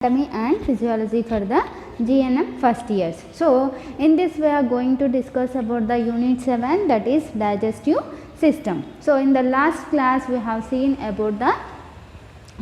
Anatomy and physiology for the GNM first years. So, in this we are going to discuss about the unit 7, that is digestive system. So, in the last class we have seen about the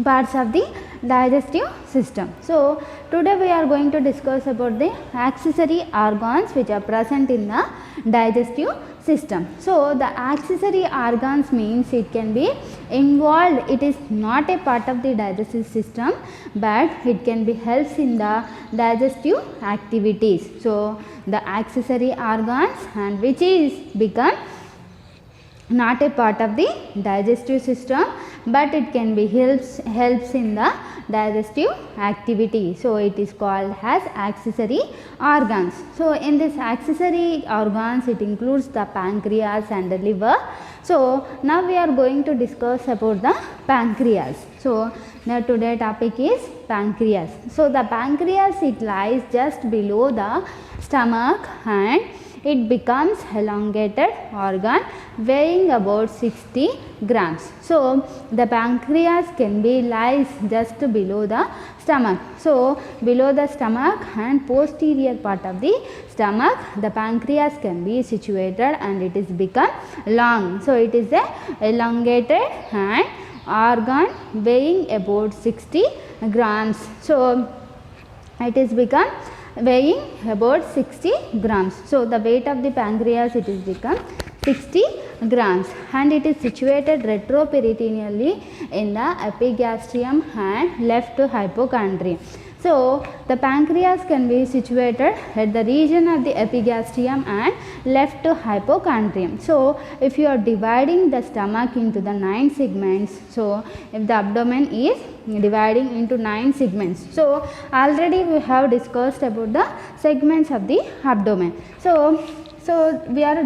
parts of the digestive system. So, today we are going to discuss about the accessory organs which are present in the digestive system. So, the accessory organs means it can be involved, it is not a part of the digestive system, but it can be helps in the digestive activities. So, the accessory organs and which is become not a part of the digestive system, but it can be helps in the digestive activity. So, it is called as accessory organs. So, in this accessory organs it includes the pancreas and the liver. So, now we are going to discuss about the pancreas. So, now today topic is pancreas. So, the pancreas it lies just below the stomach and it becomes elongated organ weighing about 60 grams. So, the pancreas can be lies just below the stomach. So, below the stomach and posterior part of the stomach, the pancreas can be situated and it is become long. So, it is a elongated and organ weighing about 60 grams. So, it is become weighing about 60 grams. So, the weight of the pancreas it is become 60 grams and it is situated retroperitoneally in the epigastrium and left hypochondrium. So, the pancreas can be situated at the region of the epigastrium and left hypochondrium. So, if you are dividing the stomach into the 9 segments, so if the abdomen is dividing into 9 segments. So, already we have discussed about the segments of the abdomen. So we are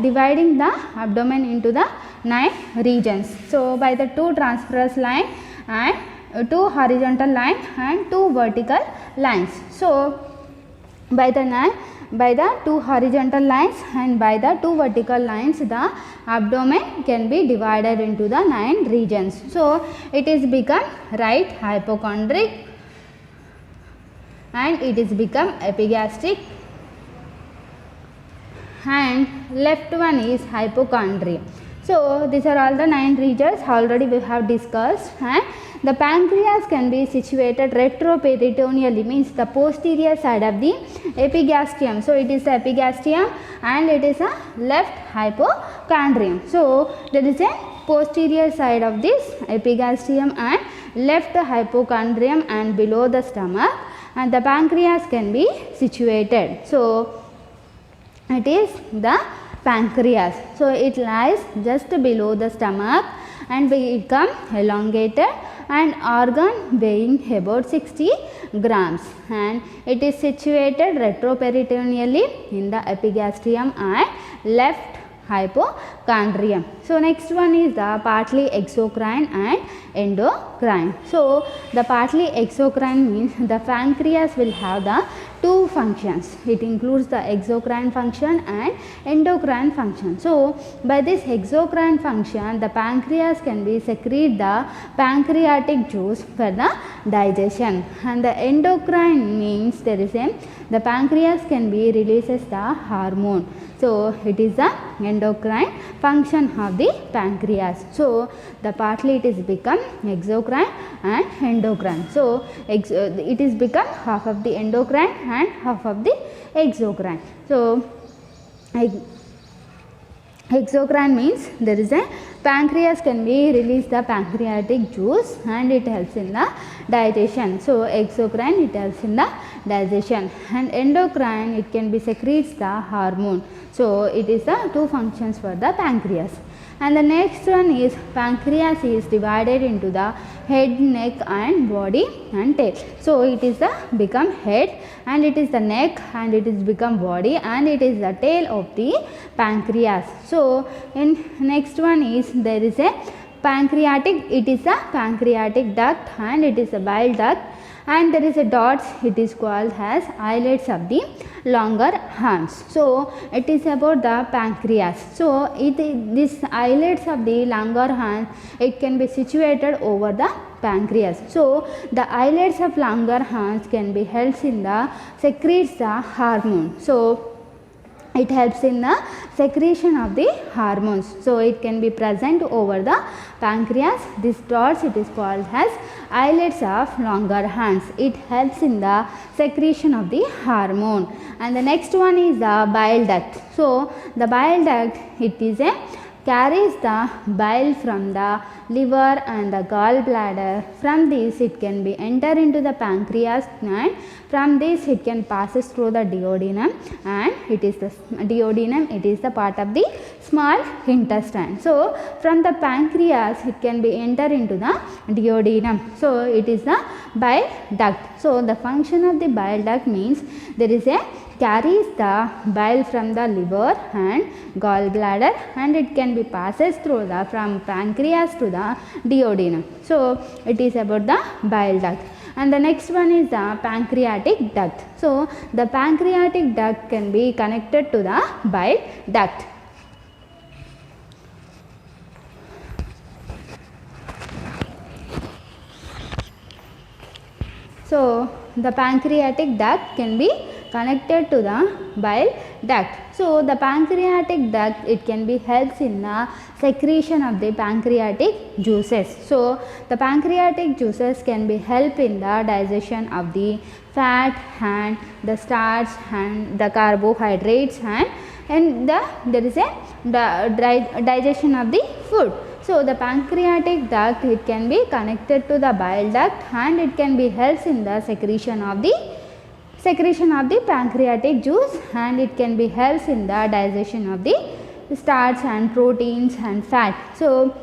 dividing the abdomen into the 9 regions. So, by the 2 transverse line and 2 horizontal line and 2 vertical lines. So, by the 2 horizontal lines and by the 2 vertical lines, the abdomen can be divided into the 9 regions. So, it is become right hypochondric and it is become epigastric and left one is hypochondrium. So, these are all the 9 regions already we have discussed, and the pancreas can be situated retroperitoneally, means the posterior side of the epigastrium. So, it is the epigastrium and it is a left hypochondrium. So, there is a posterior side of this epigastrium and left hypochondrium and below the stomach, and the pancreas can be situated. So, it is the pancreas. So, it lies just below the stomach and become elongated and organ weighing about 60 grams, and it is situated retroperitoneally in the epigastrium and left hypochondrium. So, next one is the partly exocrine and endocrine. So, the partly exocrine means the pancreas will have the 2 functions. It includes the exocrine function and endocrine function. So, by this exocrine function, the pancreas can be secrete the pancreatic juice for the digestion, and the endocrine means there is the pancreas can be releases the hormone. So, it is the endocrine function of the pancreas. So, the partly it is become exocrine and endocrine. So, it is become half of the endocrine and half of the exocrine. So, exocrine means there is a pancreas can be release the pancreatic juice and it helps in the digestion. So, exocrine it helps in the digestion, and endocrine it can be secretes the hormone. So, it is the 2 functions for the pancreas. And the next one is pancreas is divided into the head, neck and body and tail. So, it is the become head and it is the neck and it is become body and it is the tail of the pancreas. So, in next one is there is a pancreatic, it is a pancreatic duct and it is a bile duct, and there is a dots, it is called as islets of the longer arms. So, it is about the pancreas. So, this islets of the longer arms, it can be situated over the pancreas. So the islets of Langerhans can be helps in the secretes the hormone. So it helps in the secretion of the hormones. So it can be present over the pancreas. This dots it is called as islets of Langerhans. It helps in the secretion of the hormone. And the next one is the bile duct. So the bile duct, it is a carries the bile from the liver and the gallbladder. From this it can be enter into the pancreas, and from this it can passes through the duodenum, and it is the duodenum, it is the part of the small intestine. So from the pancreas it can be enter into the duodenum. So it is the bile duct. So the function of the bile duct means there is a carries the bile from the liver and gallbladder, and it can be passes through the from pancreas to the duodenum. So it is about the bile duct. And the next one is the pancreatic duct. So the pancreatic duct can be connected to the bile duct. So the pancreatic duct can be connected to the bile duct. So the pancreatic duct, it can be helps in the secretion of the pancreatic juices. So the pancreatic juices can be help in the digestion of the fat and the starch and the carbohydrates, and there is a digestion of the food. So the pancreatic duct, it can be connected to the bile duct, and it can be helps in the secretion of the pancreatic juice, and it can be helps in the digestion of the starch and proteins and fat. So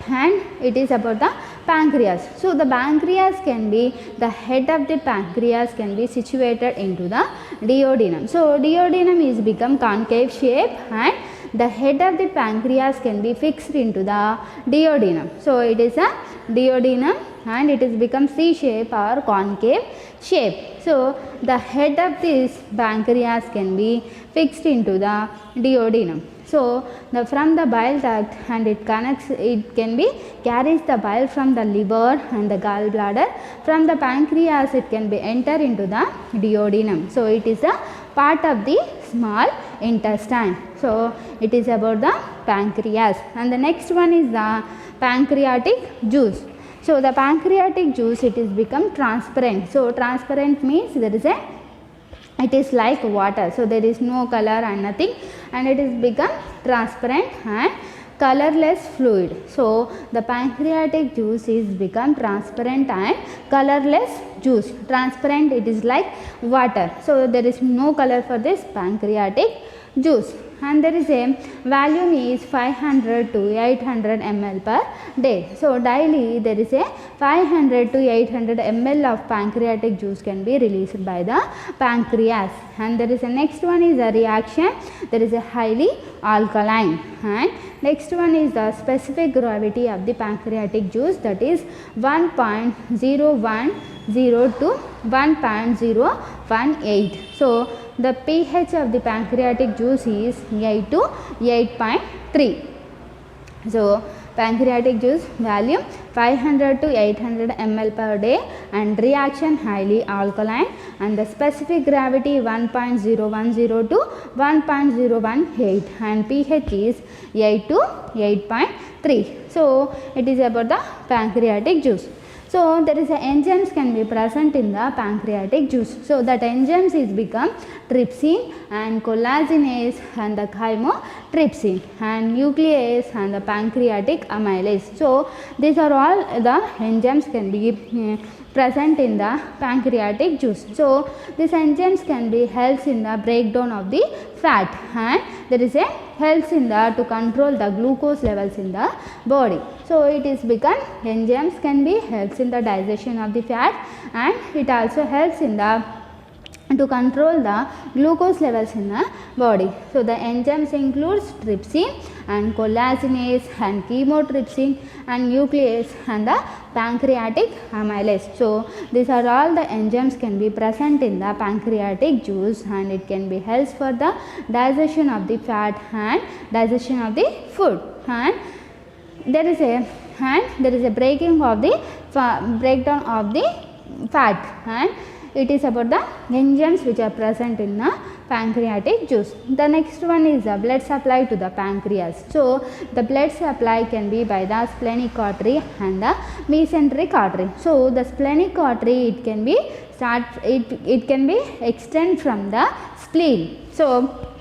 and it is about the pancreas. So the pancreas can be, the head of the pancreas can be situated into the duodenum. So duodenum is become concave shape, and the head of the pancreas can be fixed into the duodenum. So it is a duodenum, and it is become C shape or concave shape. So the head of this pancreas can be fixed into the duodenum. So from the bile duct, and it connects, it can be carries the bile from the liver and the gallbladder. From the pancreas it can be enter into the duodenum. So it is a part of the small intestine. So it is about the pancreas. And the next one is the pancreatic juice. So the pancreatic juice, it is become transparent. So transparent means there is a, it is like water, so there is no color and nothing, and it is become transparent and colorless fluid. So the pancreatic juice is become transparent and colorless juice. Transparent, it is like water, so there is no color for this pancreatic juice. And there is a volume is 500 to 800 ml per day. So daily there is a 500 to 800 ml of pancreatic juice can be released by the pancreas. And there is a next one is a reaction, there is a highly alkaline. And next one is the specific gravity of the pancreatic juice, that is 1.010 to 1.018. So the pH of the pancreatic juice is 8 to 8.3. So pancreatic juice volume 500 to 800 ml per day, and reaction highly alkaline, and the specific gravity 1.010 to 1.018, and pH is 8 to 8.3. So it is about the pancreatic juice. So there is a enzymes can be present in the pancreatic juice. So that enzymes is become trypsin and collagenase and the chymotrypsin and nuclease and the pancreatic amylase. So these are all the enzymes can be present in the pancreatic juice. So these enzymes can be helps in the breakdown of the fat, and there is a helps in the to control the glucose levels in the body. So it is become enzymes can be helps in the digestion of the fat, and it also helps in the to control the glucose levels in the body. So the enzymes includes trypsin and collagenase and chymotrypsin and nuclease and the pancreatic amylase. So these are all the enzymes can be present in the pancreatic juice, and it can be helps for the digestion of the fat and digestion of the food. And there is a and there is a breakdown of the fat, and it is about the enzymes which are present in the pancreatic juice. The next one is the blood supply to the pancreas. So the blood supply can be by the splenic artery and the mesenteric artery. So the splenic artery, it can be extend from the spleen. So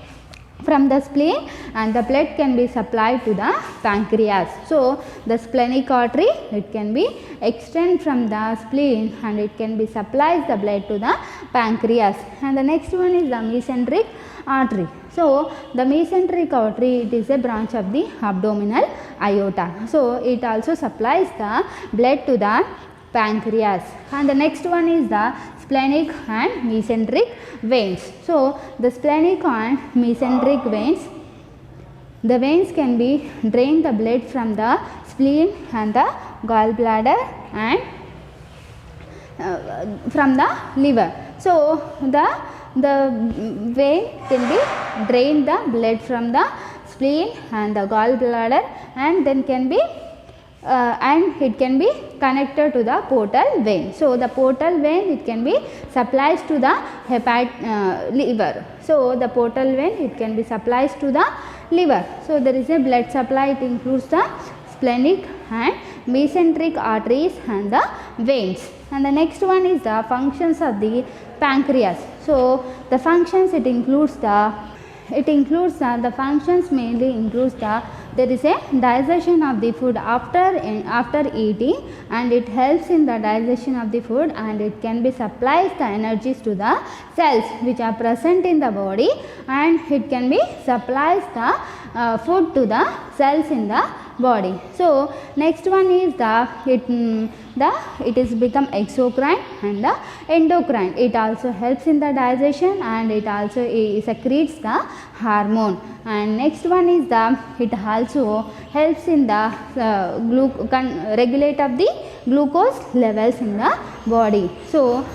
from the spleen, and the blood can be supplied to the pancreas. So the splenic artery, it can be extend from the spleen and it can be supplies the blood to the pancreas. And the next one is the mesenteric artery. So the mesenteric artery, it is a branch of the abdominal aorta. So it also supplies the blood to the pancreas. And the next one is the splenic and mesenteric veins. So the splenic and mesenteric veins, the veins can be drain the blood from the spleen and the gallbladder and from the liver. So the vein can be drain the blood from the spleen and the gallbladder, and then can be and it can be connected to the portal vein. So the portal vein, it can be supplies to the liver. So the portal vein, it can be supplies to the liver. So there is a blood supply, it includes the splenic and mesenteric arteries and the veins. And the next one is the functions of the pancreas. So the functions, it includes the functions mainly includes there is a digestion of the food after eating, and it helps in the digestion of the food, and it can be supplies the energies to the cells which are present in the body, and it can be supplies the food to the cells in the body. So next one is it is become exocrine and the endocrine. It also helps in the digestion, and it also secretes the hormone. And next one is it also helps in the regulate of the glucose levels in the body. So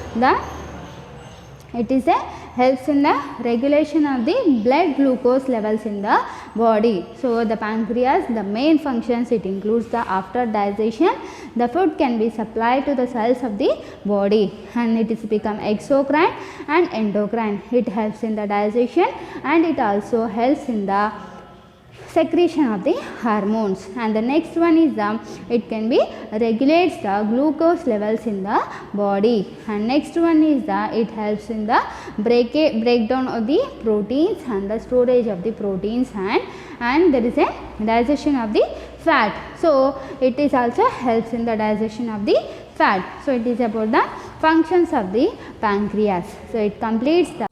it is helps in the regulation of the blood glucose levels in the body. So the pancreas, the main functions, it includes the after digestion, the food can be supplied to the cells of the body, and it is become exocrine and endocrine. It helps in the digestion, and it also helps in the secretion of the hormones. And the next one is it can be regulates the glucose levels in the body. And next one is it helps in the breakdown of the proteins and the storage of the proteins, and there is a digestion of the fat. So it is also helps in the digestion of the fat. So it is about the functions of the pancreas. So it completes the